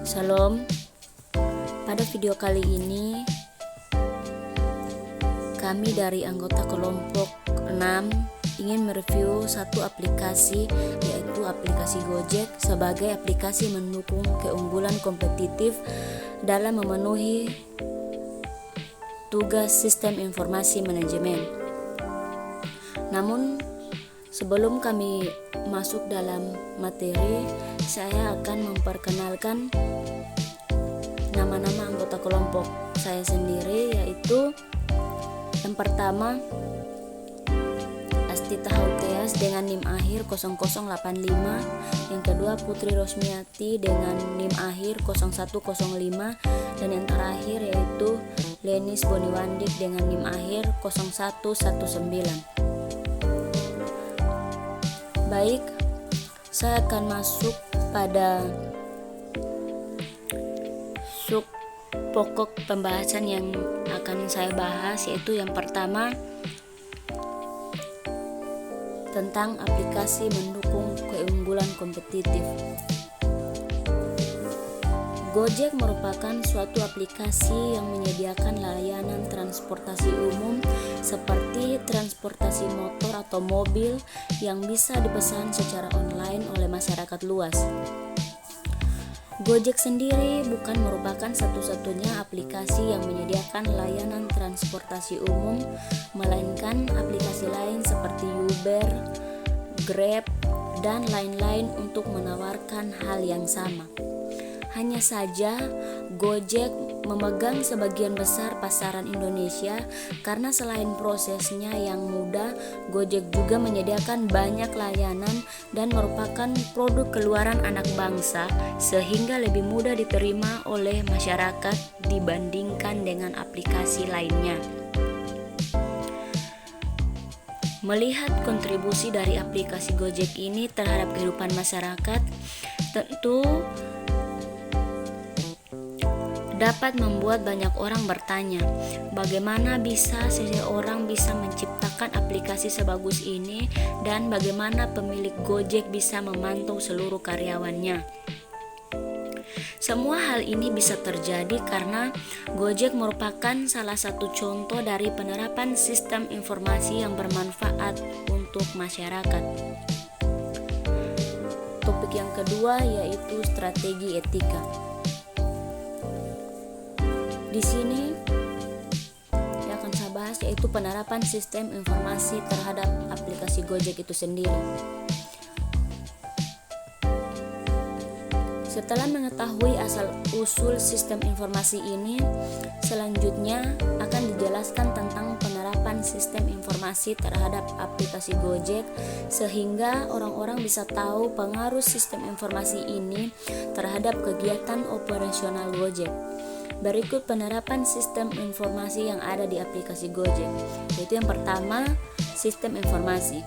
Shalom. Pada video kali ini kami dari anggota kelompok 6 ingin mereview satu aplikasi, yaitu aplikasi Gojek sebagai aplikasi mendukung keunggulan kompetitif dalam memenuhi tugas sistem informasi manajemen. Namun sebelum kami masuk dalam materi, saya akan memperkenalkan nama-nama anggota kelompok saya sendiri, yaitu yang pertama Astita Haukeas dengan NIM akhir 0085, yang kedua Putri Rosmiati dengan NIM akhir 0105, dan yang terakhir yaitu Lenis Boniwandik dengan NIM akhir 0119. Baik, saya akan masuk pada sub pokok pembahasan yang akan saya bahas, yaitu yang pertama tentang aplikasi mendukung keunggulan kompetitif. Gojek merupakan suatu aplikasi yang menyediakan layanan transportasi umum seperti transportasi motor atau mobil yang bisa dipesan secara online oleh masyarakat luas. Gojek sendiri bukan merupakan satu-satunya aplikasi yang menyediakan layanan transportasi umum, melainkan aplikasi lain seperti Uber, Grab, dan lain-lain untuk menawarkan hal yang sama. Hanya saja, Gojek memegang sebagian besar pasaran Indonesia karena selain prosesnya yang mudah, Gojek juga menyediakan banyak layanan dan merupakan produk keluaran anak bangsa sehingga lebih mudah diterima oleh masyarakat dibandingkan dengan aplikasi lainnya. Melihat kontribusi dari aplikasi Gojek ini terhadap kehidupan masyarakat, tentu dapat membuat banyak orang bertanya, bagaimana bisa seseorang bisa menciptakan aplikasi sebagus ini dan bagaimana pemilik Gojek bisa memantau seluruh karyawannya. Semua hal ini bisa terjadi karena Gojek merupakan salah satu contoh dari penerapan sistem informasi yang bermanfaat untuk masyarakat. Topik yang kedua yaitu strategi etika. Di sini yang akan saya bahas yaitu penerapan sistem informasi terhadap aplikasi Gojek itu sendiri. Setelah mengetahui asal-usul sistem informasi ini, selanjutnya akan dijelaskan tentang penerapan sistem informasi terhadap aplikasi Gojek sehingga orang-orang bisa tahu pengaruh sistem informasi ini terhadap kegiatan operasional Gojek. Berikut penerapan sistem informasi yang ada di aplikasi Gojek, yaitu yang pertama, sistem informasi.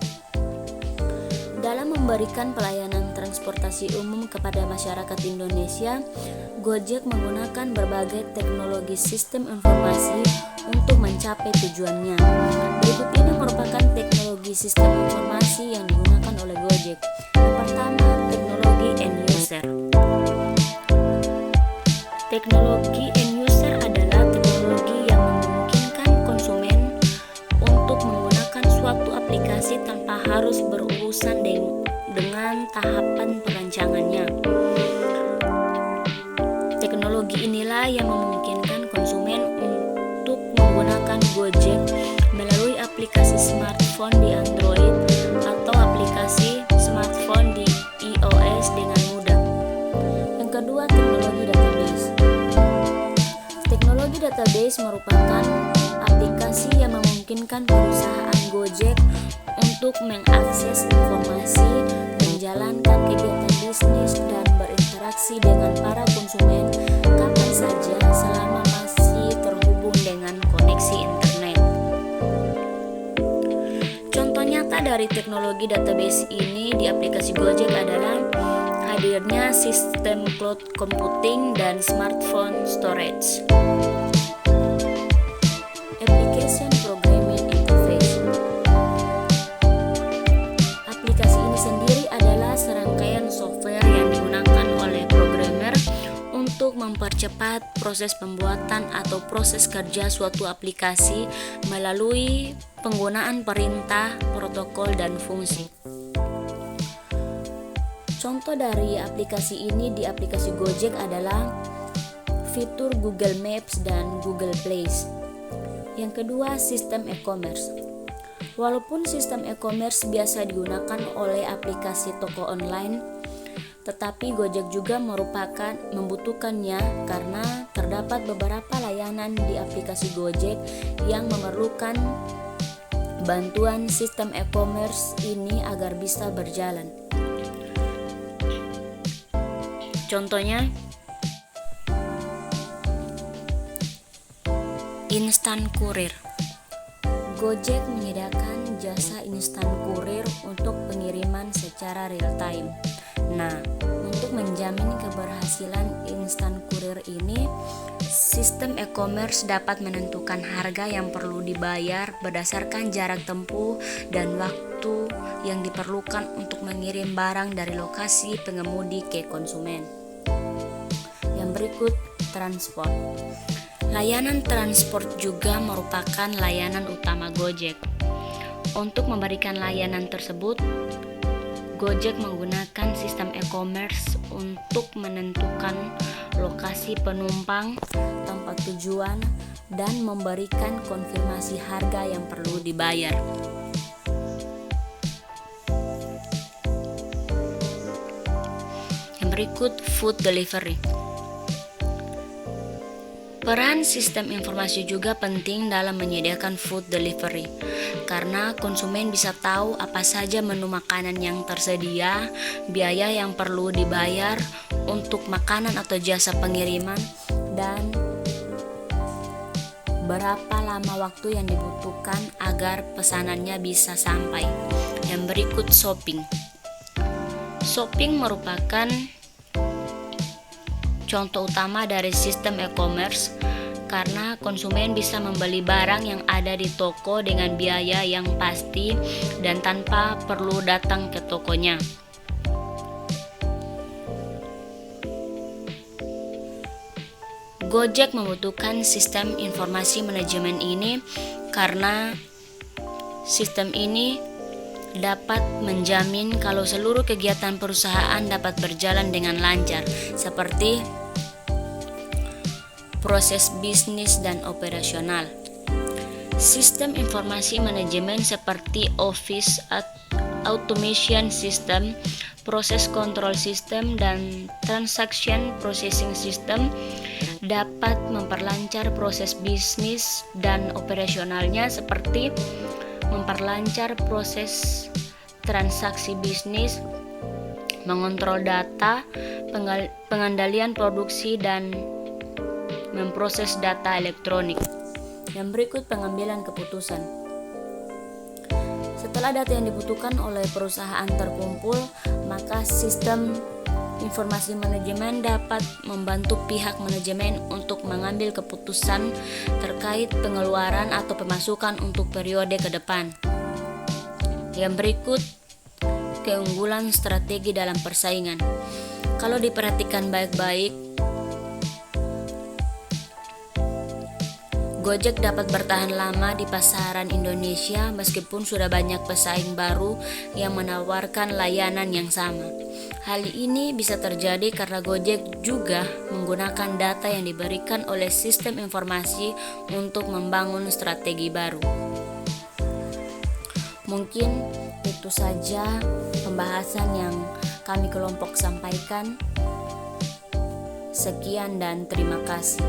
Dalam memberikan pelayanan transportasi umum kepada masyarakat Indonesia, Gojek menggunakan berbagai teknologi sistem informasi untuk mencapai tujuannya. Berikut ini merupakan teknologi sistem informasi yang digunakan oleh Gojek. Yang pertama, teknologi end user. Teknologi end user adalah teknologi yang memungkinkan konsumen untuk menggunakan suatu aplikasi tanpa harus berurusan dengan tahapan perancangannya. Teknologi inilah yang memungkinkan konsumen untuk menggunakan Gojek melalui aplikasi smartphone di Android atau aplikasi smartphone di iOS dengan mudah. Yang kedua, teknologi database. Teknologi database merupakan aplikasi yang memungkinkan perusahaan Gojek untuk mengakses informasi, menjalankan kegiatan bisnis, dan berinteraksi dengan para konsumen kapan saja selama masih terhubung dengan koneksi internet. Contoh nyata dari teknologi database ini di aplikasi Gojek adalah hadirnya sistem cloud computing dan smartphone storage. Application Programming Interface. Aplikasi ini sendiri adalah serangkaian software yang digunakan oleh programmer untuk untuk mempercepat proses pembuatan atau proses kerja suatu aplikasi melalui penggunaan perintah, protokol, dan fungsi. Contoh dari aplikasi ini di aplikasi Gojek adalah fitur Google Maps dan Google Place. Yang kedua, sistem e-commerce. Walaupun sistem e-commerce biasa digunakan oleh aplikasi toko online, tetapi Gojek juga membutuhkannya karena terdapat beberapa layanan di aplikasi Gojek yang memerlukan bantuan sistem e-commerce ini agar bisa berjalan. Contohnya, instan kurir. Gojek menyediakan jasa instan kurir untuk pengiriman secara real time. Nah, untuk menjamin keberhasilan instan kurir ini, sistem e-commerce dapat menentukan harga yang perlu dibayar berdasarkan jarak tempuh dan waktu yang diperlukan untuk mengirim barang dari lokasi pengemudi ke konsumen. Yang berikut, transport. Layanan transport juga merupakan layanan utama Gojek. Untuk memberikan layanan tersebut, Gojek menggunakan sistem e-commerce untuk menentukan lokasi penumpang, tempat tujuan, dan memberikan konfirmasi harga yang perlu dibayar. Yang berikut, food delivery. Peran sistem informasi juga penting dalam menyediakan food delivery, karena konsumen bisa tahu apa saja menu makanan yang tersedia, biaya yang perlu dibayar untuk makanan atau jasa pengiriman, dan berapa lama waktu yang dibutuhkan agar pesanannya bisa sampai. Yang berikut, shopping. Shopping merupakan contoh utama dari sistem e-commerce karena konsumen bisa membeli barang yang ada di toko dengan biaya yang pasti dan tanpa perlu datang ke tokonya. Gojek membutuhkan sistem informasi manajemen ini karena sistem ini dapat menjamin kalau seluruh kegiatan perusahaan dapat berjalan dengan lancar, seperti proses bisnis dan operasional. Sistem informasi manajemen seperti office automation system, proses control system, dan transaction processing system dapat memperlancar proses bisnis dan operasionalnya, seperti memperlancar proses transaksi bisnis, mengontrol data, pengendalian produksi, dan memproses data elektronik. Yang berikut, pengambilan keputusan. Setelah data yang dibutuhkan oleh perusahaan terkumpul, maka sistem informasi manajemen dapat membantu pihak manajemen untuk mengambil keputusan terkait pengeluaran atau pemasukan untuk periode ke depan. Yang berikut, keunggulan strategi dalam persaingan. Kalau diperhatikan baik-baik, Gojek dapat bertahan lama di pasaran Indonesia meskipun sudah banyak pesaing baru yang menawarkan layanan yang sama. Hal ini bisa terjadi karena Gojek juga menggunakan data yang diberikan oleh sistem informasi untuk membangun strategi baru. Mungkin itu saja pembahasan yang kami kelompok sampaikan. Sekian dan terima kasih.